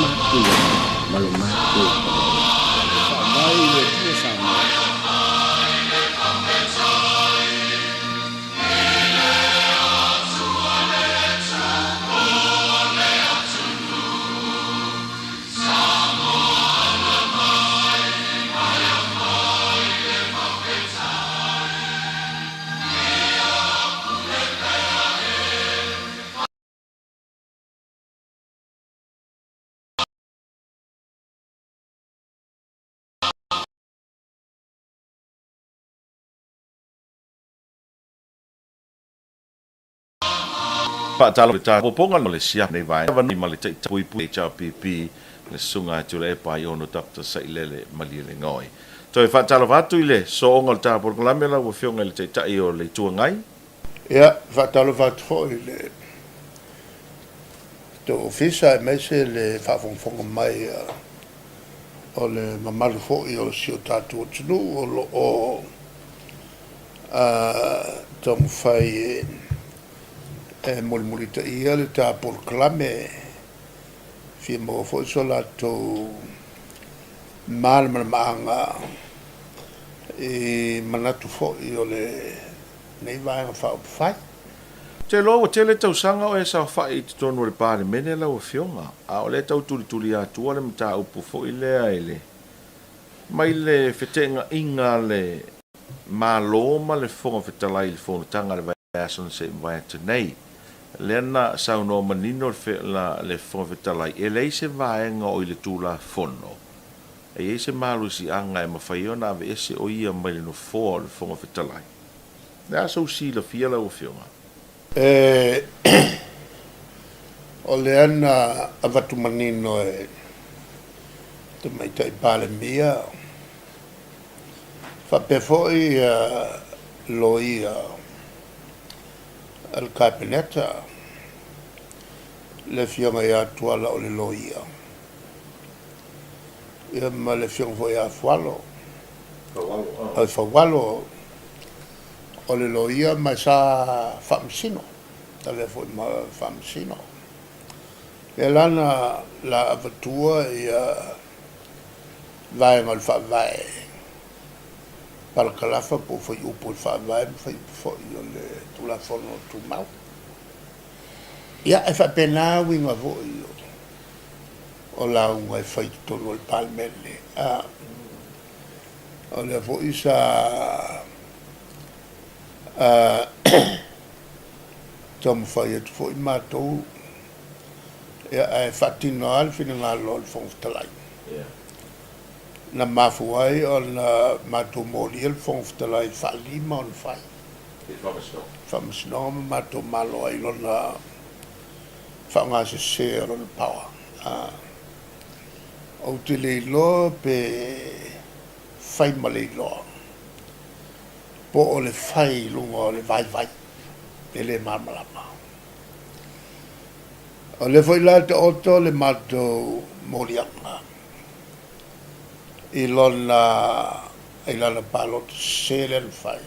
maki malu maki mai le tu sa Pak calo cha popongan Malaysia nei vai van ni Malaysia pui pui cha pipi le sunga chule pa yo no Dr. Sailele malile ngoi toi fa calo vatu ile so ngol cha por la mela wo fiong le cha yo le tu ngai ya fa talo fa tro ile to ofisa mese le fa fon mai o le mamal fo yo si o tatu tnu o tom fai molmolita ia le ta por clame fi mo fo so la to mal manga e manatu fo io le nei vai fa fai te lo te le tau sanga o esa fa i tonu le pare mene la o fionga a o le tau tuli a tu le mta upu fo ile aile mai le fetenga inga le maloma le fonga fetala il fo tanga le vai son se vai nei Lena sauno manino le fonvetala e lei se vaenga o ile tula fono. E se malu si anga e mawhaiona ave ese o ia mai no fo le fonvetala. Nea sau si la fiala o fionga. O le ana avatu manino e te mai tai pale mia. Fa pe foi loia al capinetta le fianga ya tuala o le loia e ma le fianga foi a fualo al fawalo o le loia ma sa famsino tale foi ma famsino e lana la avatua ia vai mal fa vai para calafa po foi o por fa vai foi le tu la fono tu mau ia e fa pena winga vo io o la un e fai to no palmelle o le vo isa tom fai tu foi matou ia e fatino al fino ngalo il fon talai na mafuai o na matumoli el fonftalai falima on fai famsno mato malo ai lona fanga se se on power o tele lo pe fai male lo po o le fai lungo le vai vai ele mamala o le foi la to otto le mato molianga ilona palot selen fai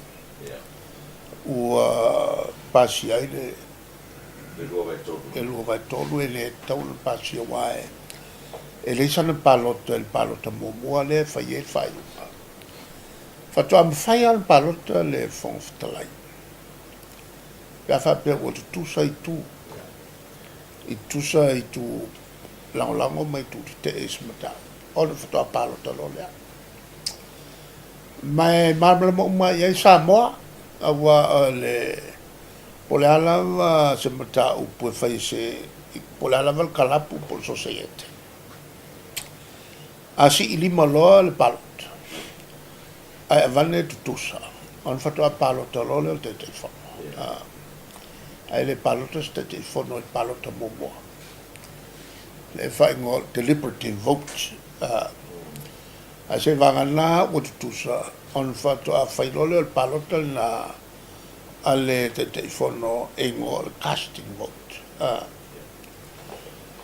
ua pasi ai le luva tolu ele tau le pasi wae ele sana palot el palot mo le fai fai fatto am fai al palot le fonf talai ya fa per o tu sai tu i tu sai tu lango mai tu te esmata o le fatto a palo talo lea. Mai marmala mo mai ai Samoa awa le pole ala se mata u pu fai se pole ala val kalapu por societe. Asi ili malo le palot. Ai avane tutusa. On fatto a palo talo le te telefono. Ai le palot te telefono il palot mo mo. Le fai ngol deliberative vote a se vangana o tusa on fatto a fai lolo il palotto na alle telefono e ngol casting vote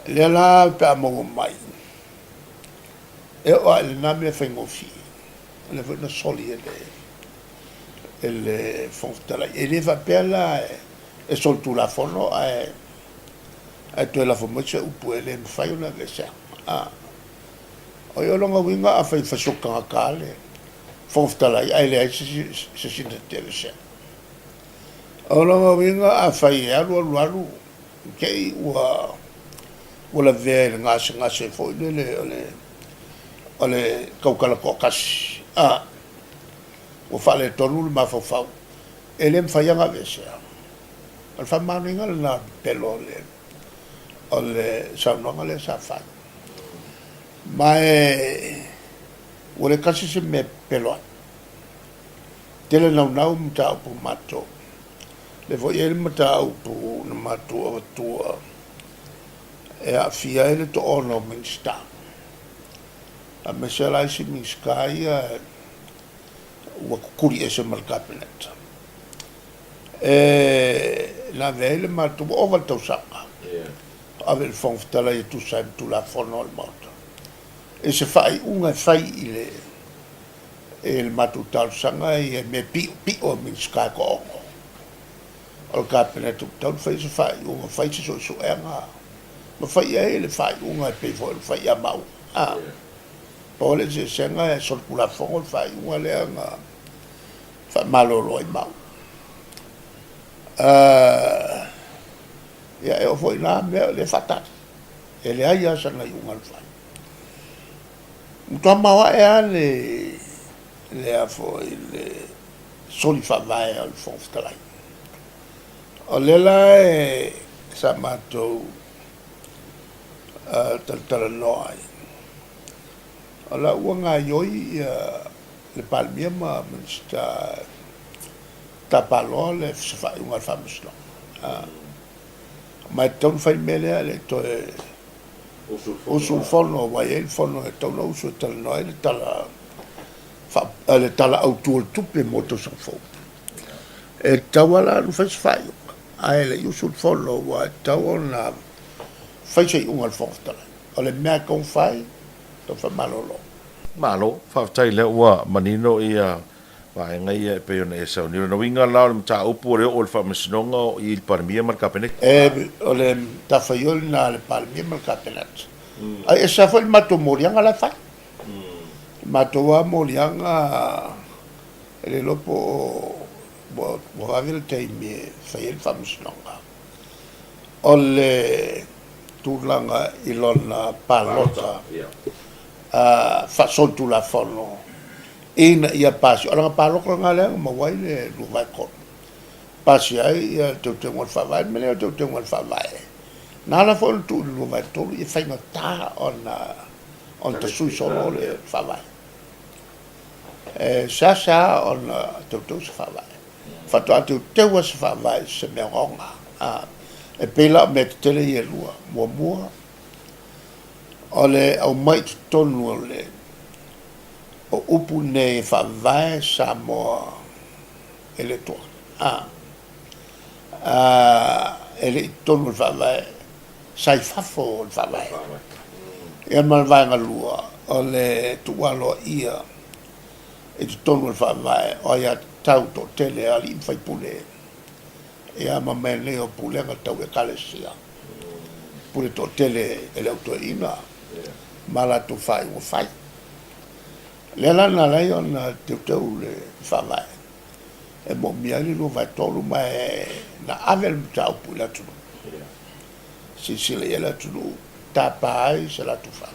le la per mo mai e o le name fai mo fi le vona soli ele fonta e le va per la e soltu la fono e tu la fomo se u può le fai una vesa O yo longa winga a fai fasuka ka le foftala ai le se sinta tele se o longa winga a fai alu ke wala ve ngase fo ole kaukala ko kas o fale tonu ma fo fa ele mfayanga vese al fa maninga na pelo le ole sa no le sa fa mai ole kasi se me pelo tele nau mta pu mato le vo ele mta pu na mato tu e a fia ele to ono minsta a mesela si miskaya wa kuri ese malkapenet la vele ma tu over to saka avel fonftala e tu sai tu la forno al moto e se fai una fai il matutal sanga e me pi o miska ko al kapenet tu fai se fai una fai so nga ma fai ele fai una pe fai a mau pole se senga e sol pula fongo fai una le nga fa malolo i mau ya e foi na me le fatat ele ai sa na un alfa muta mawa e ale le a foi le soli fa vai al fonftalai o le la e sa mato tal noi ala uanga yoi le palmia ma sta tapalo le fa un alfamus no ma ton fai mele le to o sul forno vai il forno e to no su tal noi le tala fa le tala auto tupe moto son fo e tawala no fai ai le io sul forno wa tawona fai sei un alfofta ole mea con fai to fa malo fa tai le wa manino ia va ngai e pe ona esa ni no winga la o ta upu re o fa mesnonga i il parmia marca penet ole ta faiol na le parmia marca penet ai esa foi mato morianga la fa mato wa morianga ele lopo bo avil te mi fai il fa mesnonga ole tulanga ilona palota fa soltu la fono ina ia pasi ora paloko ngale ma wai le lu vai ko pasi ai te ngol fa vai me te ngol fa vai na la fon tu lu vai to i fai ta on te sui solo le fa vai sa on te fa vai fa to te was fa vai se me ronga e pela me tele ye lua mo ole au mai tonu ole o upu ne fa vai sa mo ele to ele tonu fa vai sai fa fo fa vai e mal vai nga lua ole tu walo ia e tonu fa vai o ya tau to tele ali fai pule e ama me leo pule nga tau e kalesia pule to tele ele auto ina mala tu fai o fai le la na la yo na te le fa vai e mo mi ali lo vai tolu ma na avel tau pule tu si le ela tu ta pai se la tu fa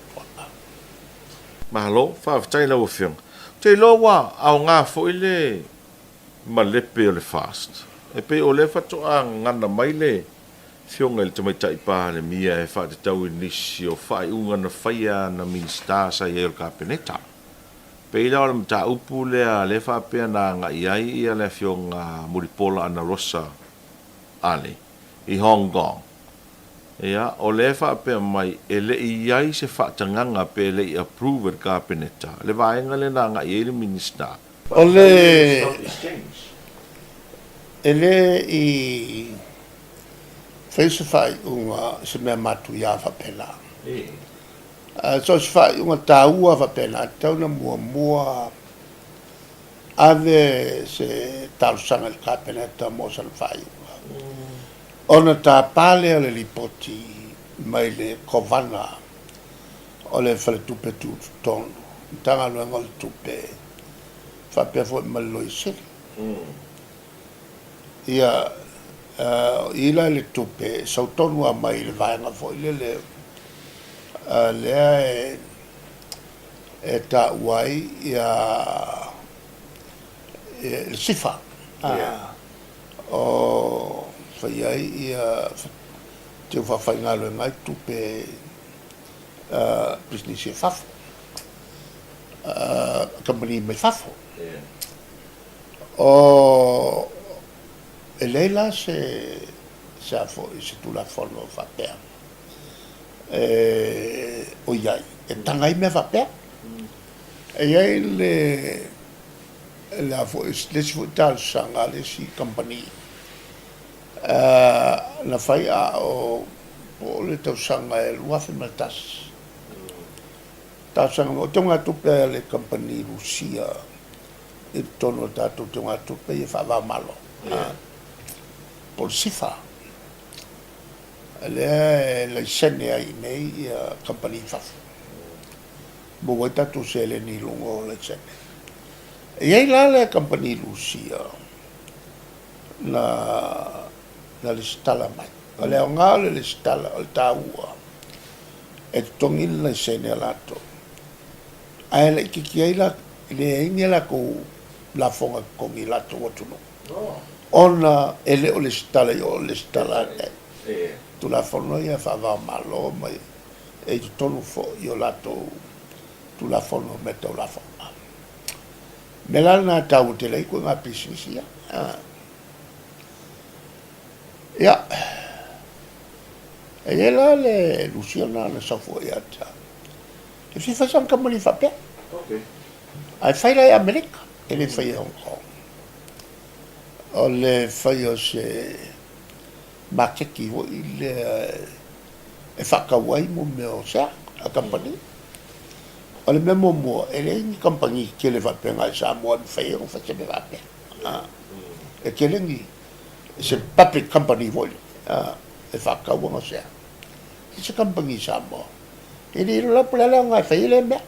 malo fa tai lo fiong te lo wa au nga fo ile ma le pe le fast e pe o le fa to ngana mai le fiong el tmai tai pa le mia e fa te tau inisi o fa unga na faia na minsta sa ye ka peneta pe la o ta upu le fa pe na nga ia le fiong muripola ana rosa ale i Hong Kong ia o le fa pe mai ele ia se fa tanganga pe le approve ka peneta le vaenga le na nga ia le minsta ole ele i fez fai uma se me matu ia fa pela so se fai uma taua fa pela tau na mua ave se tal sanga il capenetta mo sal fai ona ta pale le lipoti mai le kovana o le fale tupe tu tonu tanga luenga le tupe whapea fo maloi sili ia ila le tupe sau tonu a mai le vaenga fo ile lea e ta uai ia le sifa o whaiai ia te whawhainga luenga i tupe business e fafo company mai fafo o e leila se afo se tu la fono whapea o iai e tangai me whapea e iai le afo le si tal sanga le si company na whai a o le tau sanga e luafe matas tāsanga o te ngā tupe le company Rusia e tono tātou te ngā tupe e whawa malo por sifa le sene ai nei company fafu mo wai tātou se le ni lungo le sene e ei la le company Rusia na le stala mai le o ngā le stala o le tāua e tongin le sene lato ai le kiki ai la le inge la ko la fonga ko mi la to no ona ele o le stala tu la fono ia fa va malo mai e tonu fo io la to tu la fono metto la fonga me la na tau te le ko nga pisisia ya e la le Luciana na sa fo ia ta e si fa san kamani fa pe ai fai la America e le fai Hong Kong o le fai o se makeki o ile e whakawai mo me o sea a company o le memo mo e le ni company ke le vapenga sa mo fai o fa se me vape e ke le ni se public company vol e whakawa o sea se company sa mo e le la pula nga fai le me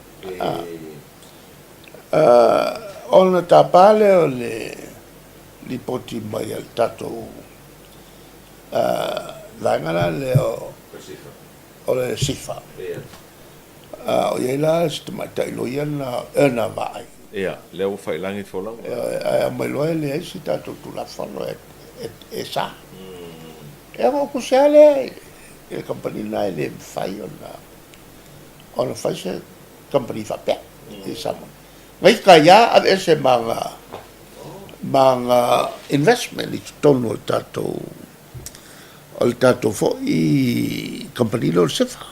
ona tapale o li poti mai al tato vangala le o le sifa o yela stumata ilo yana ena vai le o fai langi folang a mai lo le si tato tu la fono e sa e o kusale e company na le fai ona fai se company fa pe e sa ngai kaya a ese mga investment i tono tato o tato fo i company lo sefa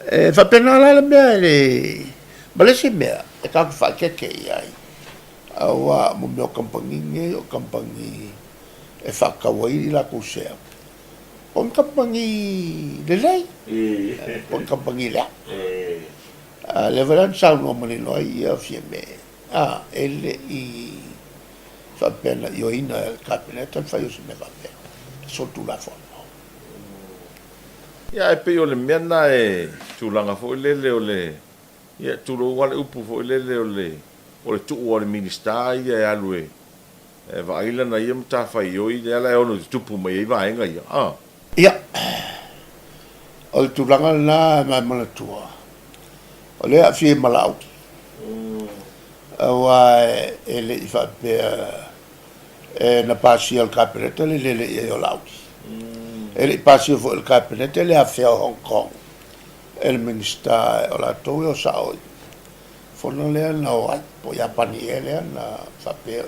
e fa pena la mea le si mea e ka fa ke ai awa mo meu company nge o company e fa kawai la kusea on company de lei on company la le veran sa no mani no ia fieme ele i fa pena io in il cabinet fa io se me va bene sotto la forma ia e pe o le mena e tulanga fo lele o le ia tulu wale upu fo lele o le tu o le minister ia e alue e va ila na ia mta fa io i ala ono tupu mai va enga ia o tulanga na ma mana tua o le a fie malau wa ele i fa pe na pasi al capitale le e o lau ele pasi fo il capitale le a fe Hong Kong el minister o la to o sa o fo no le na o po ya pani ele na fa pe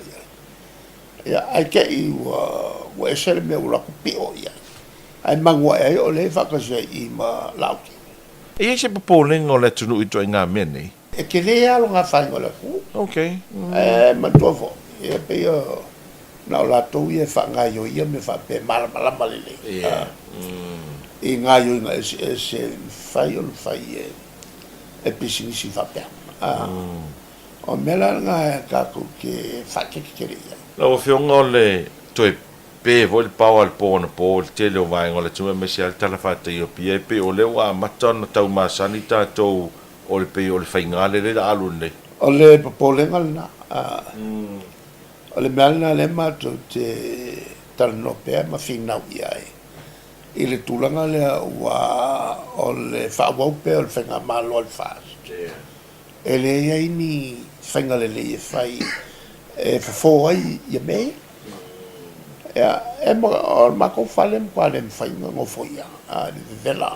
ya ai ke i wa esel me o la pi o ya ai mangwa e o le fa ka se i ma lau e se popoling o le tunu i toi ngā mene e ke le alo ngā whaingo le ku ma tuafo e pe o na o la tau i e whanga yo ia me wha pe mala malele i ngā yo inga e se whai o le whai e pisinisi wha pe o mela ngā e kako ke whake ke re ia la o fionga o le toi pe vo le pau al pona po le tele o vai ngola tuma me sia tala fa te o pie pe o le wa matana tau masani tatou o le pe o le faingale le alu nei o le popolenga na o le meana le matou te talanope ma finau iai i le tulaga lea ua o le fa'auau pea o le faiga malo le fast e le iai ni faiga lelei e fai e fofo ai ia mea ia e ma o le makou fale ma kua le mafaiga gofoia a le vevela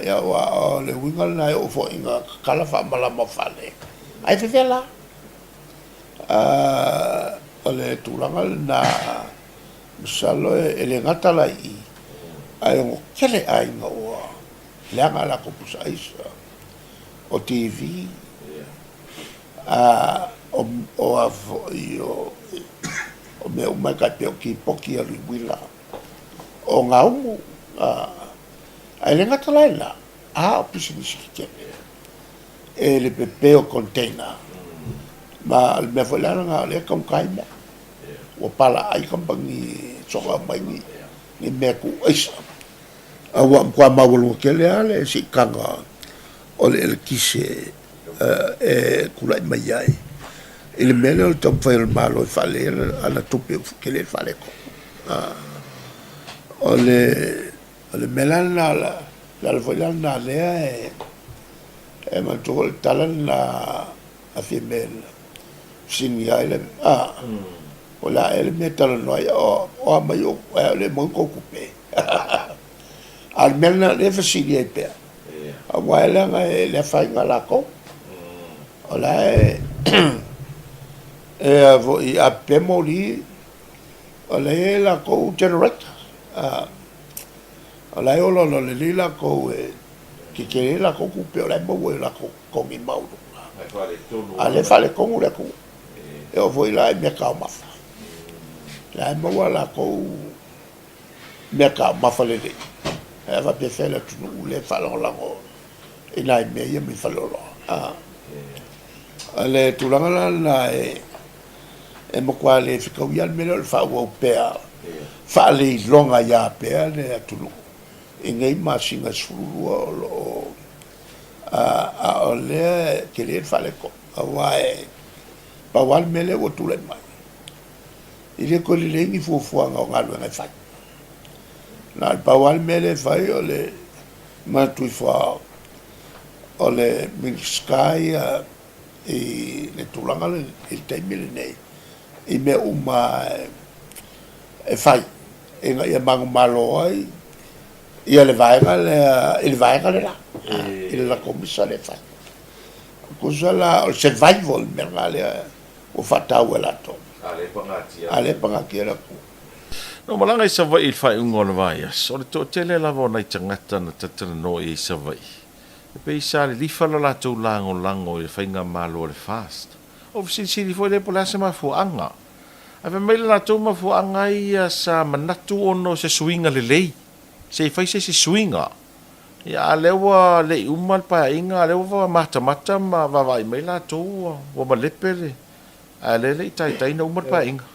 ia ua o le uiga lena e o foʻiga kakala fa'amalama fale ai vevela o le tulaga lena masalo e le gata lai'i ae o kele aiga ua leaga la kopusaʻisa o TV o a foʻi o mea umai kai pe o kipoki a liuila o ngā umu ai le gata lai la o pisinisi kikene e le pepe o container ma le mea foi lana le kaukai mea ua pala ai kampangi soga mai ni mea ku aisa ua kua maulua kele a le sikanga o le elekise e kulai mai ai i le mele o le taupafai o le malo e fale ana tupe kele le fale ko o le mela na la foi lana lea e matuko le tala na a femela sini ai le o la ele me tala noia o mai o le mo ko kupe al mena le fasili ai pe a wala nga le fai nga la ko o la vo i a pe moli o le la ko generator o la o lo le la ko ki ke la ko kupe o la mo la ko mi mau ale fale ko le ko e o voi la me ka mafa la mo la ko me ka mafa le e va pe fela tu le falo la go e la me ye mi falo ale tu la e mo kwa le fika wi al me le fa wo pe fa le longa ya pe le tu e ngai ma singa sulu o le ke le fa le ko wae pa wal mele o tu le mai i le ko le ngi fuanga o ngalo ngai fa na pa wal mele fai o le ma tu fa o le min sky e le tulanga le te mile nei i me uma e fai e ngai mang malo ai ia le vai le la il la comissa le fa cosa la il survival mergale o fatau la to ale pangati la ku no malanga isa vai il fai un ole vai so le to tele la vo nai tangata na tatana no i isa vai e pe isa li fala la to lango e fai nga malo le fast of si li foi le pola se ma fu anga ave me la to ma fu anga ia sa manatu ono se swinga le lei se fai se swinga ya lewa le umal pa inga lewa mata ma va vai me la to o ma lepele ale le tai no umal pa inga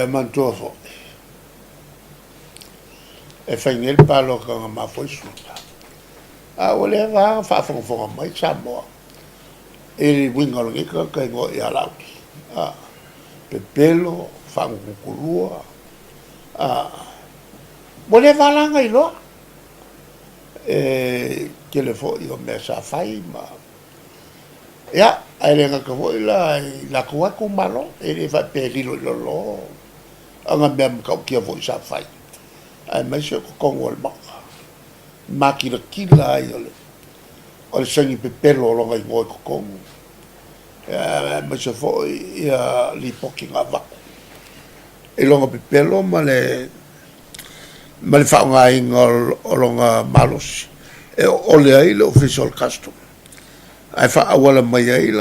mantoso e fai nel palo ka ma foi suta o le va fa mai samo e winga lo ka ngo ya la pe pelo fa kukulua mo le va langa ilo che le fo io messa fai ma ya ai nga ka voi la kuwa ku malo e le fa pe lo anga mem ka ki voi sa fai ai mai se ko wol ma ki la ai o le sangi pe pelo lo ngai ngoi ko ma se fo ia li poki nga va e longa pe pelo ma le fa ngai ngol o longa malos e o le ai le official custom ai fa awala mai ai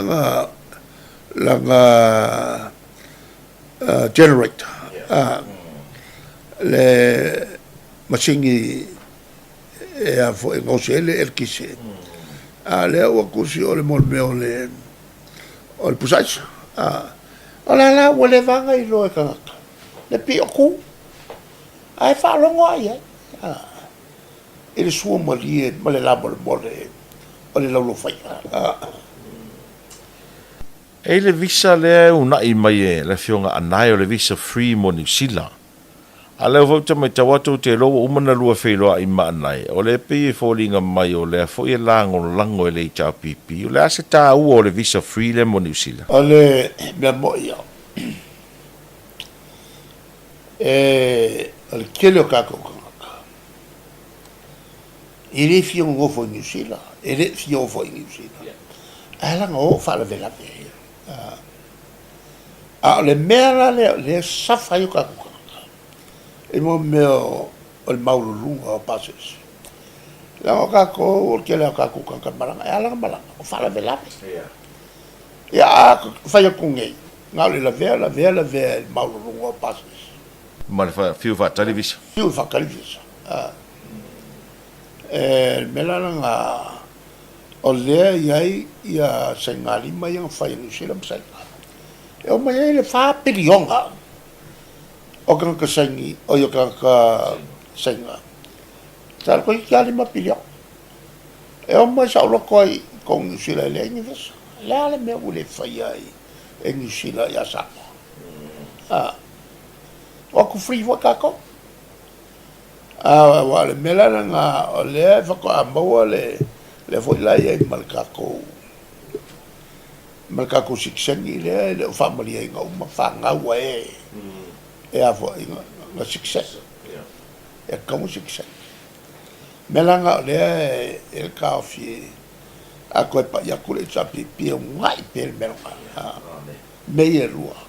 langa generator le masingi e a fo e ngosele el kise le o kusi o le molme o le pusais o la wale vanga i lo e kanga le pi o ku ai whaalongo ai ai e le sua ma li ma le labo le mole o le laulo whai E le visa le una i mai e le fionga anai o le visa free mo New Zealand. A leo vauta mai tawatu te loa umana lua whailoa i maanai. O le pi e fōlinga mai o le fo i lango lango e le i tau pipi. O le ase tā ua o le visa free le mo New Zealand. o le mea mo ia o le kele o kako kangaka i le fio ngofo i New Zealand e le fio ngofo i New Zealand a langa o whala vela pe a le mea la le safa i o kako kangaka e mo mea o le maulu lunga o pases langa o kako o le kele o kako kangaka maranga e a langa maranga o whala vela pe ia a whai a kungei ngau le la vea maulu lunga o pases Ma le fiu whaatari visa. fiu whakarivisa me langa o lea iai ia saingali mai ang whai New Zealand sainga e o mai e le wha pirionga o kanka saingi o yo kanka sainga tal ko i kiali ma piriong e o mai sa ulo koi kong New Zealand le ingi visa le ale mea ule whai ai e New Zealand ia sako o ku free wa kako wa le melana nga o le fa ko ambo le foi lai e malkako siksengi le family e nga uma fa nga wa e a fo nga success e como siksen melanga le el kafi a ko pa ya ku le chapi pi ngai per melanga me e rua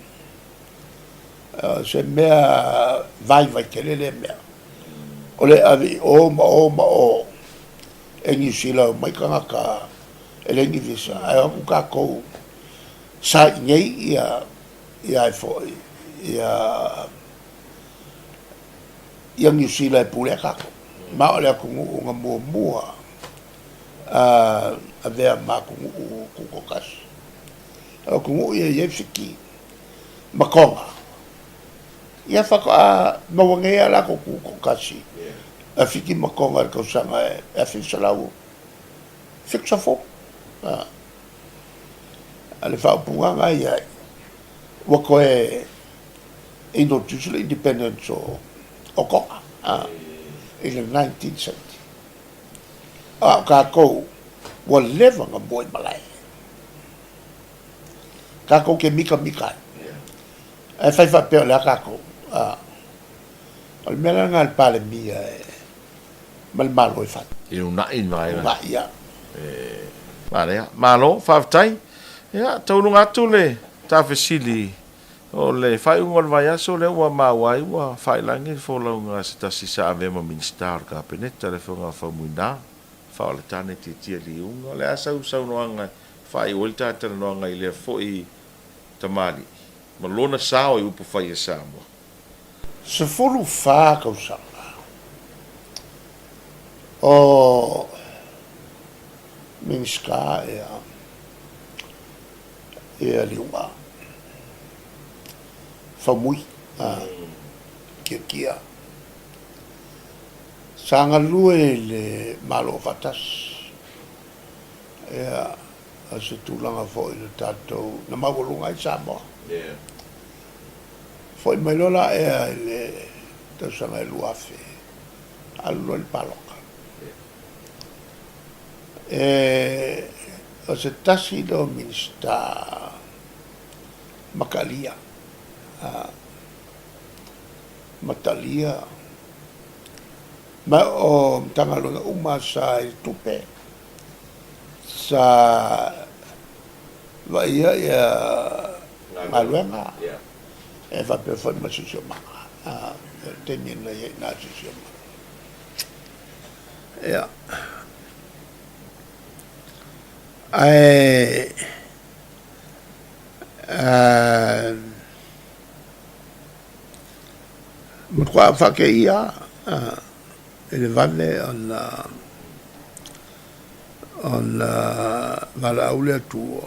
se mea vai kele le mea o le avi o e New Zealand mai kangaka e le ngi visa ai o ka ko sa ngei ia e foi ia New Zealand pule ka ma o le ku nga mua a vea ma ku kas o ku ia fiki makonga ia whaka a mawangea la ko kasi a fiki makonga ko sanga e fixa lau fixa fo ale fa punga ngai ai wako e introduce the independence o konga in the 1970 ka ko wa leva nga boy malai ka ko ke mika e fai fa pe la ka ko al mela ngal pale mia mal malo fa I una i mai. ma ia Mare, malo, whawtai. Ia, taurunga atu le, ta fesili. O le whai ungal vai aso le ua mawai, ua whai langi, wholaunga se tasi sa avema ministar ka peneta le whunga whamuina. Whao le tane te tia li unga. Le asau noanga, whai uelta atana noanga I le foi tamali. Ma lona sao I upu whai e Samoa. se folu fa ka usanga o minska e liwa famui kia sanga lue le malo fatas a se tulanga fo I le tatou na mawolunga I Samoa foi mai lola le tau sanga luafe alu le paloka o se tasi do minista makalia matalia ma o tangalunga uma sa tupe sa vaia ia ngaluenga e va per fare ma sistema tenendo na sistema ja ma qua fa che ia le valle on vala aule tuo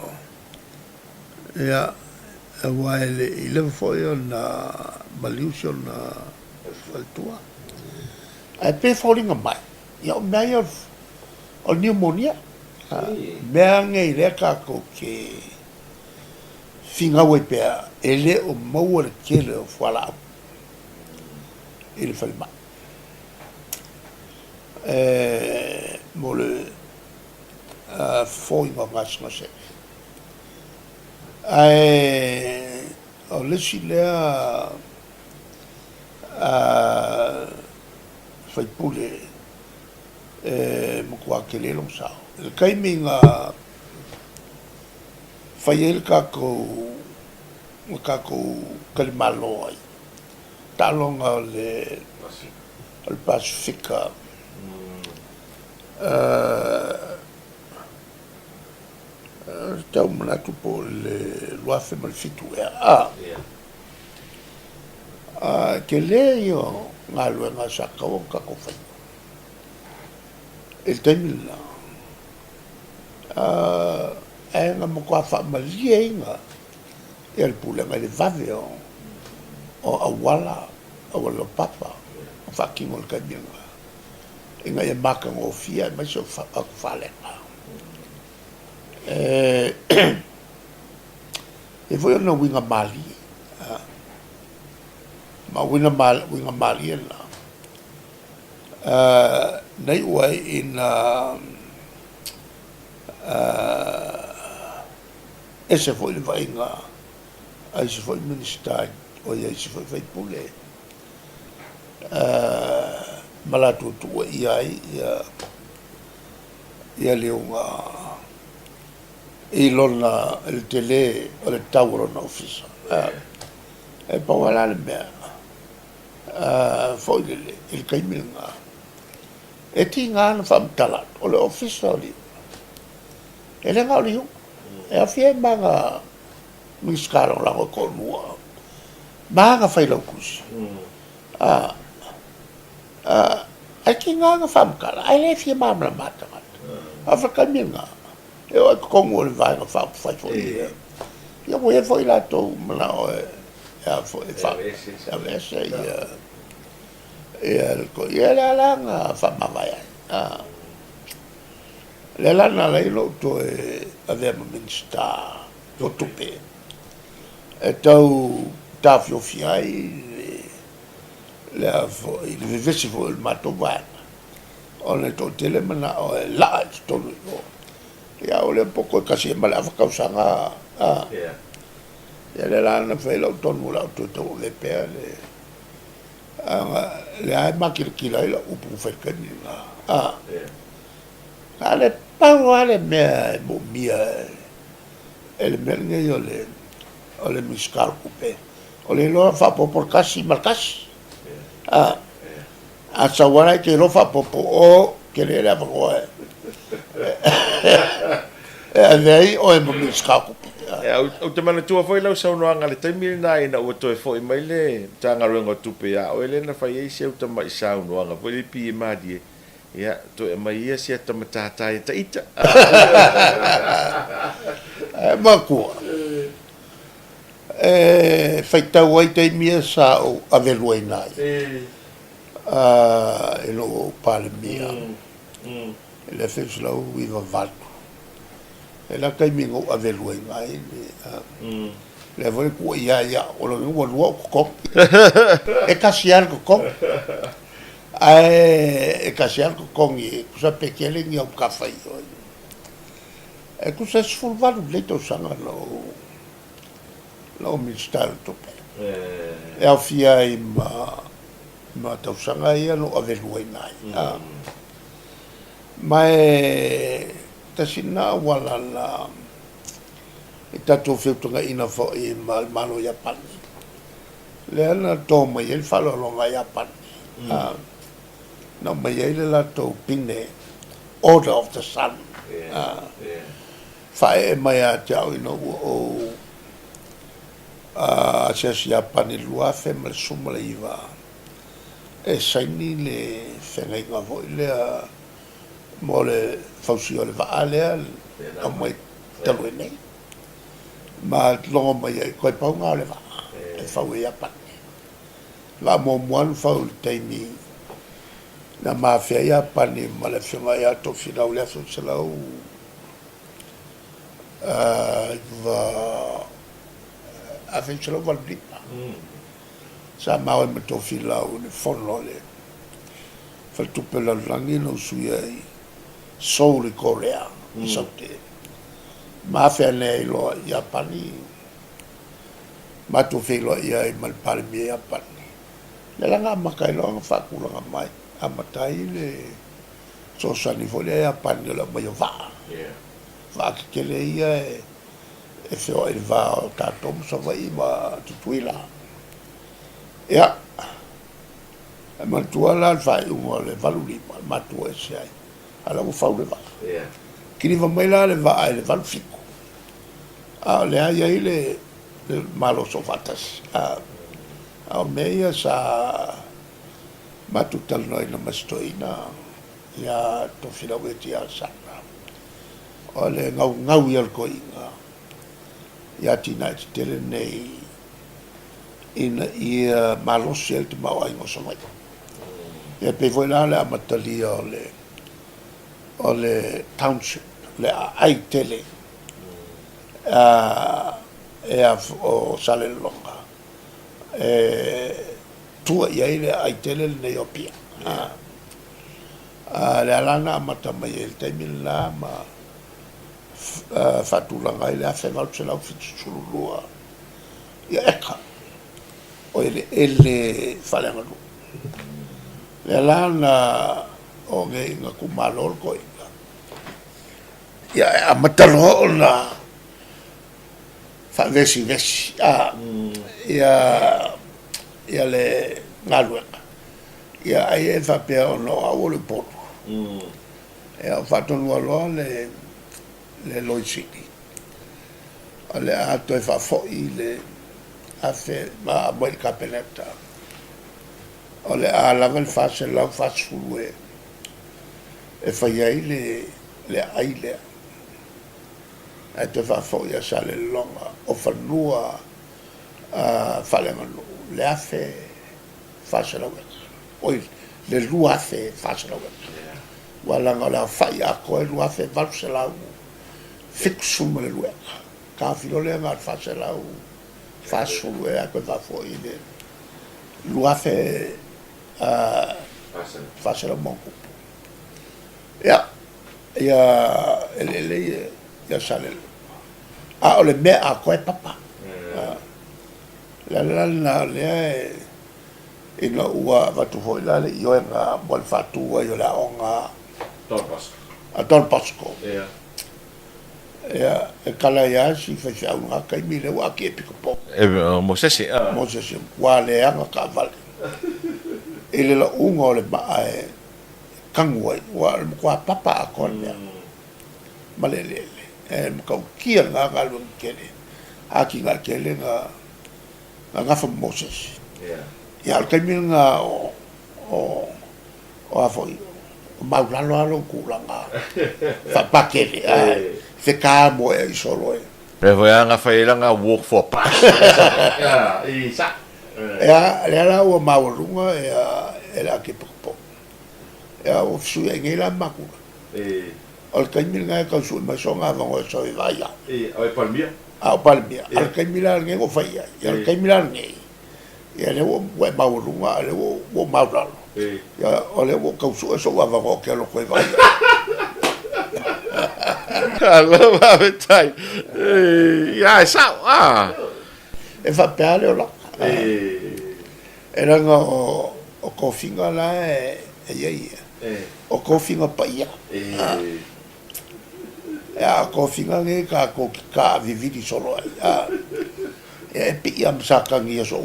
ja Weil I leve for you na maliusi ona faltua ai pe falling mai ia o mai o pneumonia mea ngai le ka ko ke finga we pe ele o mau le kele o fala il falma mo le foi ma mas ma se ai o le si le fai pule mo kwa ke le long sa le kai minga fai el kako kalimalo ai talonga le Pasifika tau mana tupo le luafe malfitu ke le yo ngā luenga saka o kako fai el taimila nga mo kwa fa malia inga e al pulenga le vave o awala papa fa kingo le kabinga inga e maka ngofia ma so fa fale e foi no winga mali ma winga mali la nei wai in ese foi le vainga ai se foi minister o ia se foi pule malatu tu ia leunga ilona el tele o le tawro na office e pa wala le mea foi il kaiminga e tinga na famtala o le office o li ele nga liu e a fie manga miskaro la ko lua manga fai lo kus aqui nga famkala ai le fie mamla mata afrika minga e o ko mo le vai nga fa fai foi ia mo e foi la to mala o e foi fa a vese e ko ia la nga fa mavai le lana la ilo to aveva minister to tupe e tau tafio fiai il vivesse fu il matovana on è to tele mana o la to no ya o le poco casi mala fa causanga ya le lana fa lo to no la to le per le ai makil la u pu fer kanina ale pawale me mo mia el merne yo le miskal coupe o le lo fa por casi marcas a sawara que lo fa popo o que le la fo lei o mo miskal coupe o te mana tua foi lau sau noanga le taimi na ina o to foi mai le tanga rongo tupe ya o ele na fai se o te mai sau noanga foi le pi ma die ya to e mai ia sia ta matata e ta ita ma ko fai tau ai te mia sa o avelua nai e lo pale mia le fes lau i va vatu e la kai mingo avelua nai le voi ku ia o lo wo ko e kasiar ko e kasiar ko kongi kusa pekele ni o kafai e kusa sfulvaru leto sanga lo minister tope e a fia i ma tau sanga ia no avelua nai ma tasina wala la e tatu feutunga ina fo i malo Japani le ana to mai el falo longa Japani no mai ele la to pine order of the sun fa e mai a tau ino o sia Japani lua fe mal sumala iva e saini le fenga vo le mo le fausio le va ale a mai talo nei ma longo mai ko pa nga le va e fa we Japani va mo moan fa o taimi na mafia ia pani ma le fionga ia to fina o le aso selau va a fe selau val blipa sa mau me to fila o le fono le fa tupe la langi no suia i soul korea saute mafia ne lo ia pani ma to filo ia i mal palmi ia pani le langa makai lo fa kulanga mai amatai le so sani fo le pani la mai va va che le ia e feo il va ta tom so va i ma tuila ya ma tua la fa u le valuli ma tua sai ala u fa le va kini va mai la le va le val fico le ai le malo so fatas a meia sa matutal noi na mastoina ya to fila wetia sana ole ngau yal koinga ya tina tele nei in ia malo sel te mau ai so mai ya pe voila le amatali ole township le ai tele o sale longa tua ia ile ai tele le Ethiopia le alana mata mai el temila ma fatulanga ile a fengal tsela fitsulua ia eka o ele falanga lu le alana o nge ngakumalol ko ia amatalo na fa vesi ia le ngalueka ia ai fa pe no a le poto ia fa tonu lo le loisiti ale a to fa fo ile a fe ma bel capeletta ole a la vel fa se la fa sulue e fa ia le aile e te fa fo ia sale longa o fa lua fa le manu le afe fa se la oi le lua afe fa se la wala ngala fa ia ko e lua afe va se la fixu me lua ka filo le ngal fa se la fa sulue a ko va fo ile lua afe fa se la monku ya ele ya sale ole me a ko e papa la le ina ua vatu foi la le yo nga bol fatu yo la onga Don Bosco ya e kala ya si fa sa unga kai mi le wa ke piko po Moses wa le anga ka vale ele la unga le ba e kangwai wa ko papa a kon malele ka kia nga galu kele aki nga kele nga fa Moses ya al kaimi nga o afoi ma lo kulanga fa pakele fe ka mo e solo e voi nga fa nga walk for pass ya la o maulunga e la ke po ya o su e ngela makula al kaimi nga ka su ma so nga va ngo so va ya ai palmia al kaimi la nge go fa ya al kaimi la nge ya le o maulunga le o maulalo ya ole wo ka su so va ngo ke lo ko va allo va vetai ya sa e fa pale o la era nga o kofinga la ia o kofinga pa ia ya kofinga nge ka vividi solo e pi am saka ngi so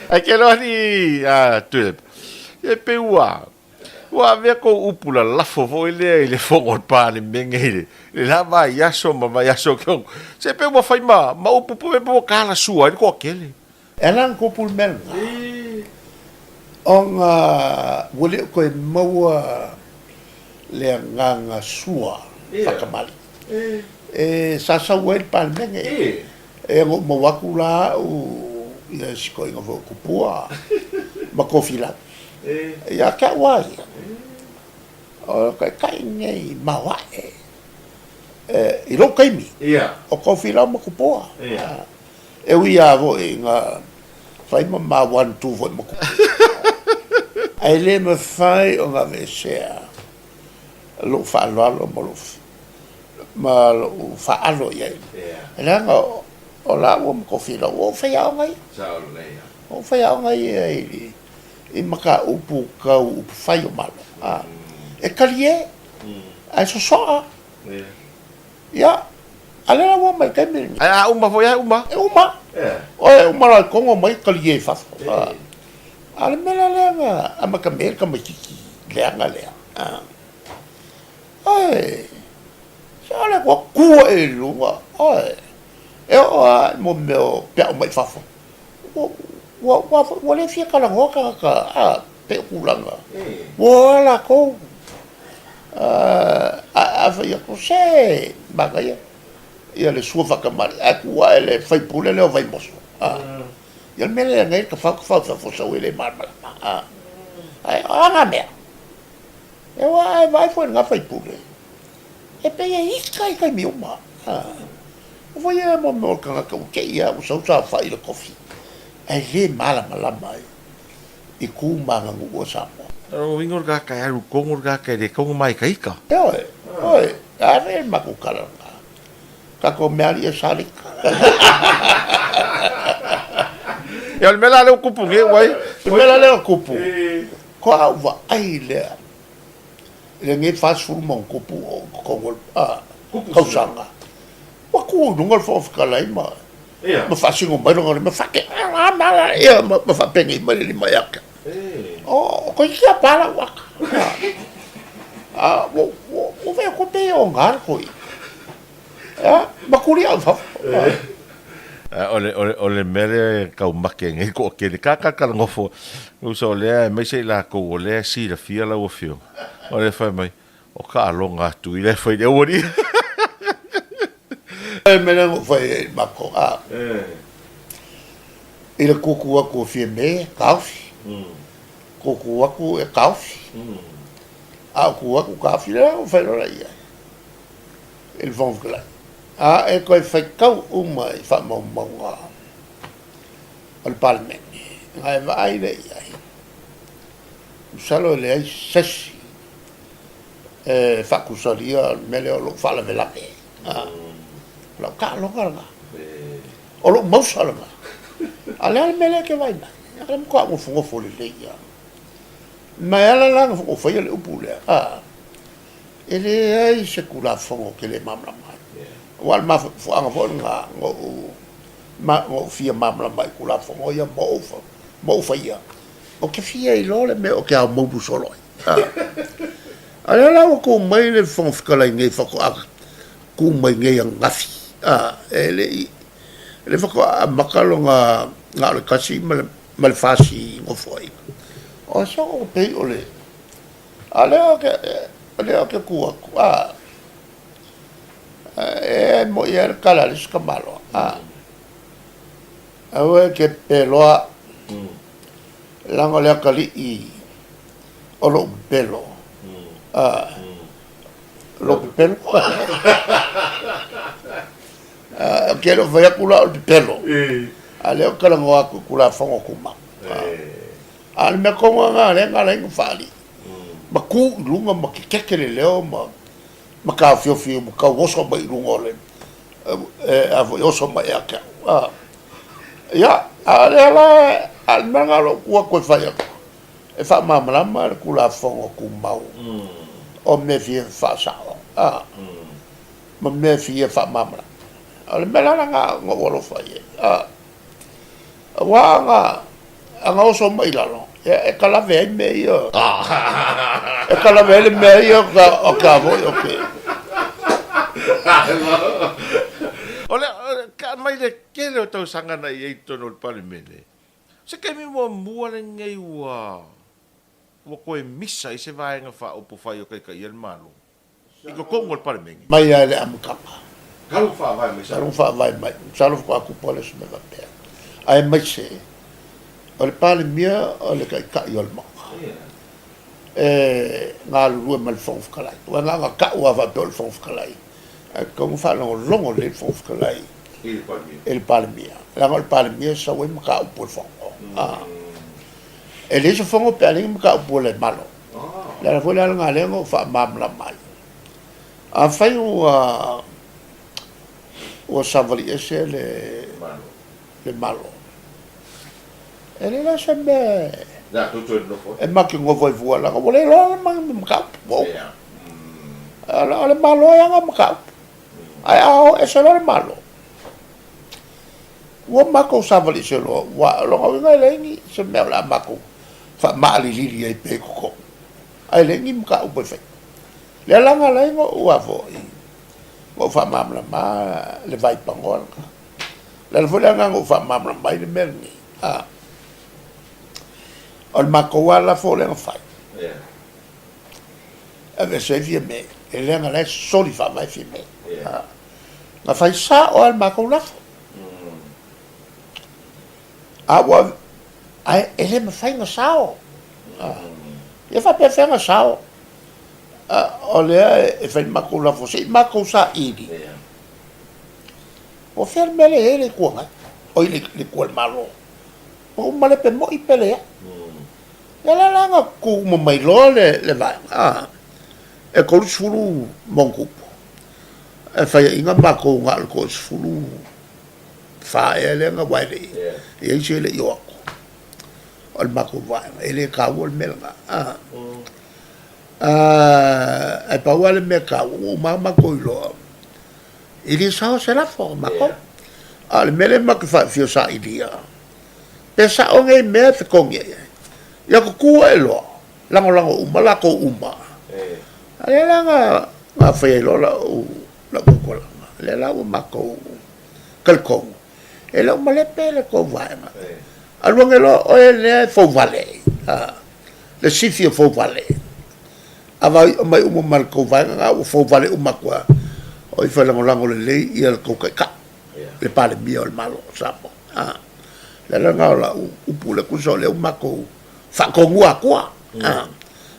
ai ke lo ni tulip e pe wa ve ko upula la fo le fongo pa le mengele le lava yaso ma yaso ko se pe mo fai ma upu pe mo kala sua ko kele elan ko pul mel on wole ko mo le nganga sua fakamali sa wel pal menge e mo wakula ia siko inga vo kupua ma kofila ia ka wai o kai nei mawa i lo kaimi o kofila ma kupua e wia vo inga fai ma one two vo ma kupua ai le me fai o nga vesea lo fa lo mo lo ma lo fa alo ia nga o la o mo kofila o fai au ngai o fai au ngai i maka upu kau upu fai o malo e kalie ai so soa ia ale la wo mai kaimi a uma foi a uma e uma o uma la kongo mai kalie fa ale mela lenga a maka mer ka mai kiki lenga lea ai sale ko ku e lunga ai e o mo meu pe o mai fafo wo le fia kala ngoka ka a pe kulanga wo la ko a fa ya ko se bagaya ia le sua fa kamar a ku ele fai pule le vai moso ia me le ngai ka fa fo so ele mar ai anga me e vai foi nga fai pule e pe ia kai mi uma voi mo mo ka ke ia o so sa fa ile kofi ai le mala mai i ku manga ngu sa mo o ingor ga ka aru kongor ga ka de kong mai kai ka oi are ma ku kala ka ko me ali sali ya me la le kupu nge wai me la le kupu ko va ai le ngi fa sul mon kupu ko ko sanga wa ku nungol fo kala ma ma fa singo mai no ma fa ke ma fa pengi ma le ma yak ko ia pala wa wo ve ko te o ngar ko ma kuri al fa ole mere ka umake nge ko ke ka ngofo u so le me se la ko le si la fia la o fio ole fa mai o ka longa tu ile foi de ori me le foi ma ko ile kuku ko fie me kaufi kuku aku e kaufi aku kaufi le o fa lo ia il vont là e ko fa kau uma fa mo al palme ai vai le ia salo le ai sessi fa kusalia me le lo fa la vela la ka lo garga o lo mo sala ale me le ke vai ale ko mo fo le ia ma ala la o fa le upule ele ai se kula fo ke le mamla mai wal ma fo anga fo nga ma o fia mamla mai kula fo ia mo fa ia o ke fia i lo le me o ke a mo bu solo ale la ko mai le fo kala ngai fo ko ku mai ngai ngafi ele fo ko makalo nga le kasi mal fasi ngo foi o so o pe ole ale o ke ku mo ia kala le skamalo awe ke peloa lango le kali i o lo pelo lo pelo que lo vai kula o pelo ale o kala ngo aku kula fongo kuma al me kongo nga le fali ma ku lunga ma ke leo ma ka fio ma ka woso ba lunga le avo yoso ma ya ka ya ale la al me nga lo ku fa ya e fa mamla ma kula fongo kuma o me fi fa sa ma me fi fa mamla ale mela nga ngolo fa ye wa nga oso mai la no e kala ve me yo e kala ve me yo ka vo okay ole ka mai le ke le to sanga na ye to no pale mele se ke mi mo mua le ngai wa ko e misa i se vai nga fa o po fa yo ka ye malo i ko kongo pale mele mai ale am kapa Kalu fa vai mai. Salu fa vai mai. Salu ko aku poles me va pe. ai mai se o le pale mia o le kai ka yo le ma ngā lua ma le whongwhakalai wa ngā ka ua wa pe o le whongwhakalai kong fa longo le whongwhakalai el pale mia langa le pale mia sa wai maka upo le whongo e le se whongo pe alingi maka upo le malo la foi la ngā lengo fa mamla mai a fai o savali ese le malo e le la se me e maki ngovo e vua la ko le lo maka upo ala le malo ya maka ai ao e se lo le malo wo mako savali se lo wa lo nga lengi se me la mako fa mali li ai pe ko ai lengi maka upo fe le langa la ngo ua fo o fa mamla ma le vai pangol le fo la ngo fa mamla mai le merni ol mako wala fo le fa ave se vie me e le nga la soli fa mai fi me na fai sa o al mako la wa ai ele me fai nga sao ia fa pe nga sao o le e fai mako la fo si mako sa ili o fer mele ele kuanga o ile le kual malo o male pe mo i pele ya la langa ku mo mai lo le vai e ko sulu monku e fai inga mako nga ko sulu fa ele nga wai le e se le yo o mako vai ele ka wol melga e pa wale me ka o mama ko lo ili sa se la forma ko al mele ma que fa fio sa idia pesa o ngai me te ko ngai ya ko ku elo lango uma la ko uma ale langa ma fa lo la ko la le la ma ko kalko e lo ma le pele ko vai ma alwa ngelo o le fo vale le sifio fo vale ava mai umo mal ko vai nga o fo vale uma kwa o i fa lango le ia ko ka le pale mio il malo sapo le langa la upu le kuso le uma ko fa ko ngua kwa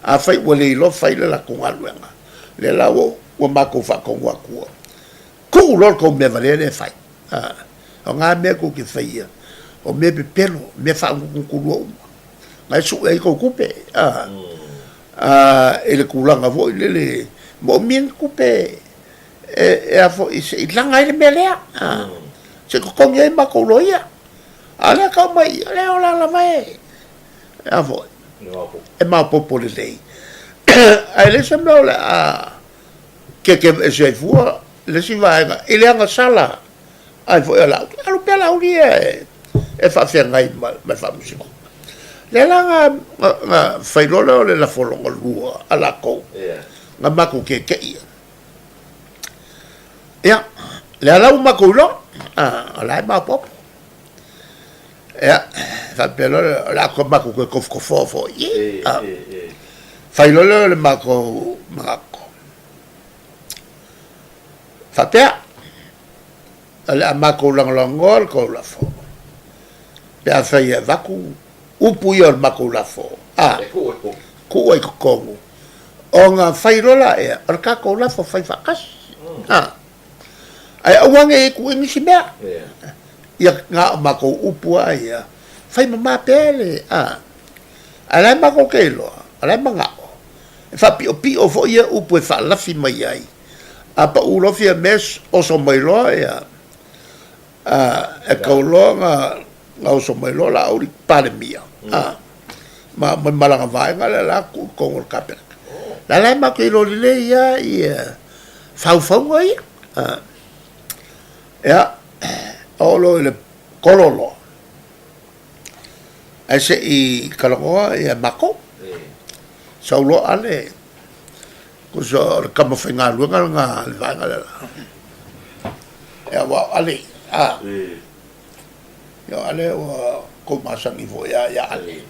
a fai wale lo fai le la ko ngaluenga le la o ma ko fa ko ngua kwa ku lo ko me vale le fai o nga me ko ki fai o me pe pelo me fa ku lo ngai su e ko kupe ele kulanga vo le mo mien kupe e a fo i langa ile melea se ko konge ma ko loia ala ka mai le ola la mai a fo e ma popo le lei ai le sembra la che se fu le si va ile anga sala ai fo la alu pela uli e fa fer ngai ma fa musico le langa fai lolo le la folongo lua ala ko nga mako ke ya le ala mako lo ala ma pop ya fa pelo la ko mako ko fo fai lolo le mako fa pe ala mako langol ko la fo ya fai vaku upu yo mako la fo ku ai ko o nga fai rola e ar ka ko la fo fai fakas ai awange ku ni sibea ya nga mako upu ai fai mama pele ala mako kelo ala manga fa pi o fo ia upu fa la fi mai ai apa u lo fi mes o so mai lo ya e ko lo nga so mai lo la o pale mia ma malanga vai ngala la ku ko kapel la ma ke lo le ya fau ai ya o lo le kololo ese i kalongo ya mako so lo ale ko so kama fenga lu nga vai ngala ya wa ale yo ale wa ko masang ivo ya ale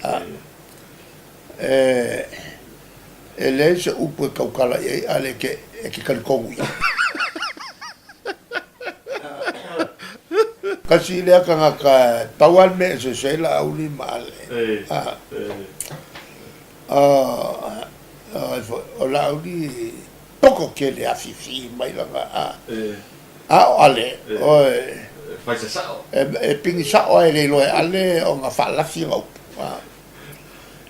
ele se upu kaukala ye ale ke kalkongu ya kasi le ka ka tawal me se la uli male o la uli poko ke le afifi mai la ale o fai se sao e pingi sa o le lo ale o nga fa la fi ngau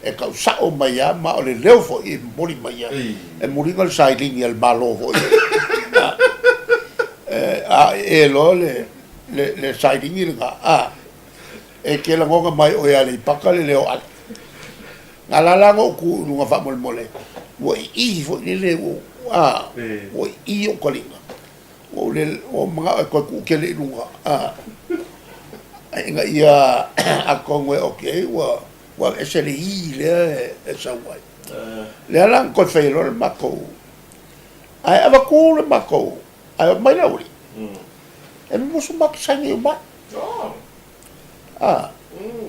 e ka sa o mai ma o le leo fo i mori mai e mori ngal sai lingi al malo fo e lo le sai lingi nga e ke la ngonga mai o ya le paka le leo al ngala la ngo ku nga fa mol mole wo i fo le wo wo i o kolinga o le o mga ko ku ke le lunga nga ia a kongwe okay wa esele i le sa wai le ala ko fe lo mako ai ava ku le mako ai mai la uri e musu mak sangi ba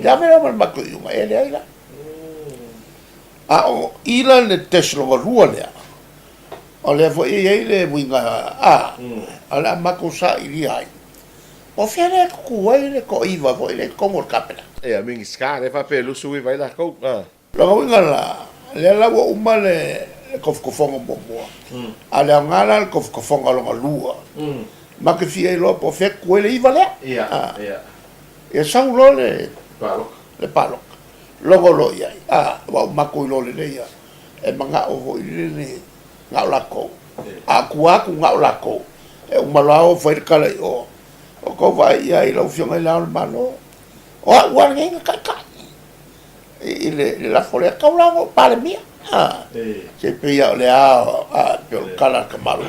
ya me la mako yu mai le ai la o ila le teslo rua le o le fo i le winga ala mako sa i ai o fiare ku ai le ko iva fo le komor kapela e a mingi ska e fa pelu sui vai la ko lo winga la wo umale kof kofonga bombo ala ngala kof kofonga lo lua ma ke fie lo po fe ku le iva le e sa lo le palo logo lo ia wa mako lo le ia e manga o vo le ngau lako aku ngau lako e umalao foi kala o ko vai ia i lo fiona la malo o wa nge ka ile la folia ka ulango pale mia se pia le pero kala ka malo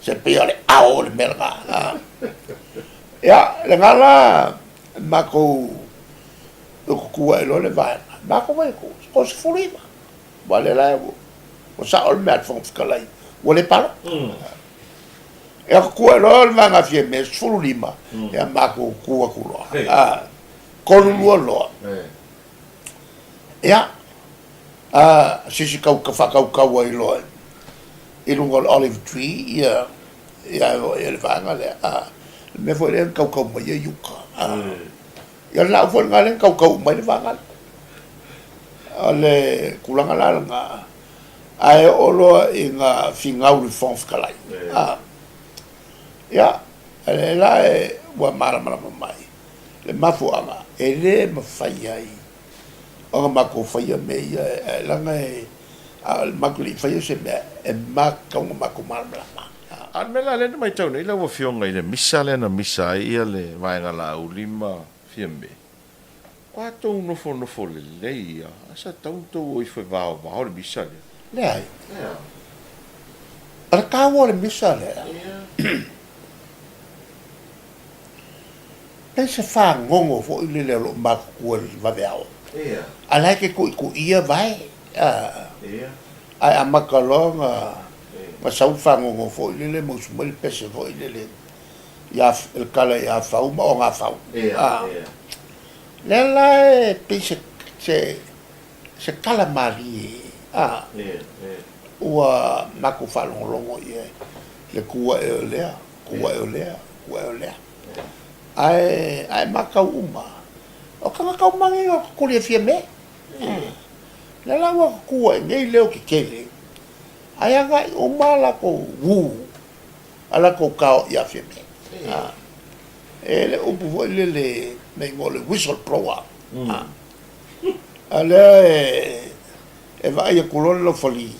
se pia le o le merga ya le ngala mako ku lo le vai mako vai ko se fulima vale la o sa ol mat fon skalai o le palo e ku lo le manga fie me fulima e mako ku lo ko lo ya sisi kau ka fa kau ai lo e lungo olive tree ya le vanga le me foi le kau mai yuka ya la fo ngale kau mai le vanga ale kulanga la nga ai olo inga fingau le fons kalai ya ale la wa mara mai le mafu ama ele mafai ai o mako fai me la nga al makuli fai se me e maka mako mara an mela le mai tau nei la wo fionga ile misa le na misa ia le vai ngala ulima fiembe qua tu no fo le leia asa tau o foi va le misa le ai ala ka wo le misa le pensa fa ngongo fo ile le lo mako va veao ala ke ku ia vai ai amakalonga ma sau fango ngo fo ile mo sumel pese fo ile ya el kala ya fa uma o nga fa le la pese se kala mari wa mako fa longo ye le kuwa e le ai maka uma o ka mangi o ko le fie me le la wa kuwa ngai leo ki kele aya ga o mala ko wu ala ko ka ya feme ele o pu le me ngole whistle blower ala e va ya kulon lo foli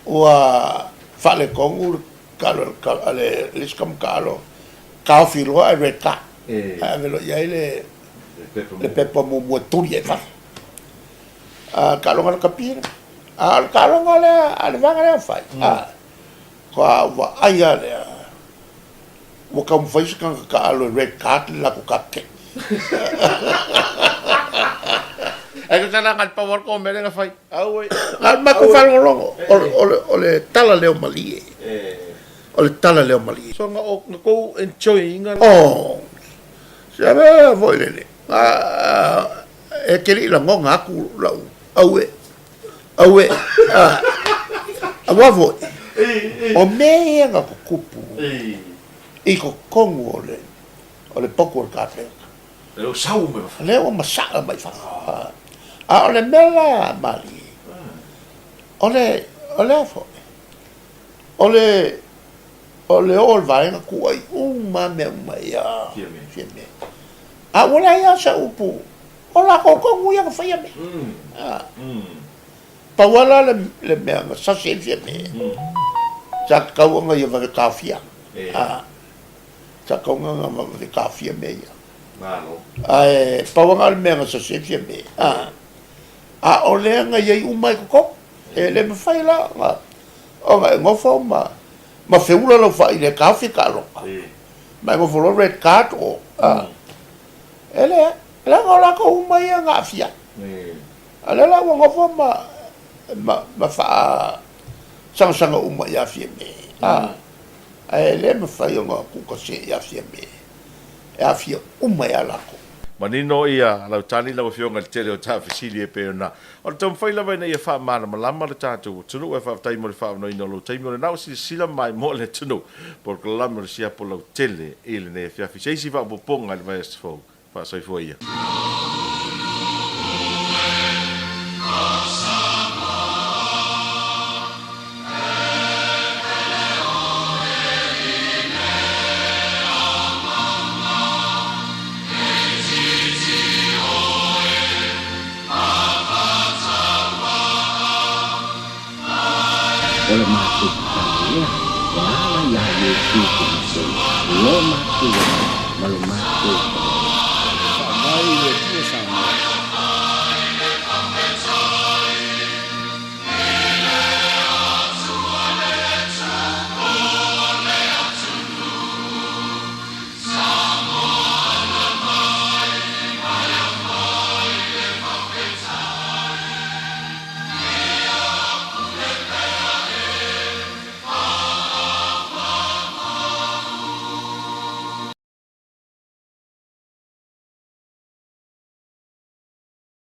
o fa le kongu kalo ale liskam kalo ka filo a reka velo ya le pepo mo turi fa kalo ngal kapira al kalong ale vanga le fai ko wa aya le wo kam fai ka alo red card la ko kakke ai ko tana ngal power ko me nga fai au al ma ko fa longo ole tala leo mali ole tala leo mali so nga ko enjoy nga sabe voi le e ke li la ngonga ku la awe avo o me nga ko kupu i ko kongo le o le poko o le kāpea. Le o sau me. Le o masaa mai fa. A o le mela mali. O le afo. O le o vaenga kuai mame mai ya. Fieme. A wala ya sa upu. O la ko nguia ka fai me. Pa wala le mea sa se fieme. Sa kaunga ia va kafia. Sa kaunga ma va kafia me ya. Malo. Ai pa wala le mea sa se fieme. A o le nga ia umai ko. E le me fai la. O nga ngofo ma feula lo fai le kafi ka lo. Ma ngofo lo red card o. Ele la ngola ko umai nga fia. Ala la ngofo ma fa sanga umai ya fia me. Ai le me fai nga ku ko se ya fia me. Ya fia umai ala ko. Manino ia lau tani lau fionga le tele o ta fasili e peona. O le tom faila vai na ia wha mana malama le tātou. Tunu e wha tai mo le wha no ino lo taimo le nao sila mai mo le tunu. Por ka lama le sia po lau tele e le ne fiafi. Seisi wha poponga le vai asfo. Wha soifo ia. Oleh masuk tanya, wala ya Yesus Kristus, lo masuk, malu masuk.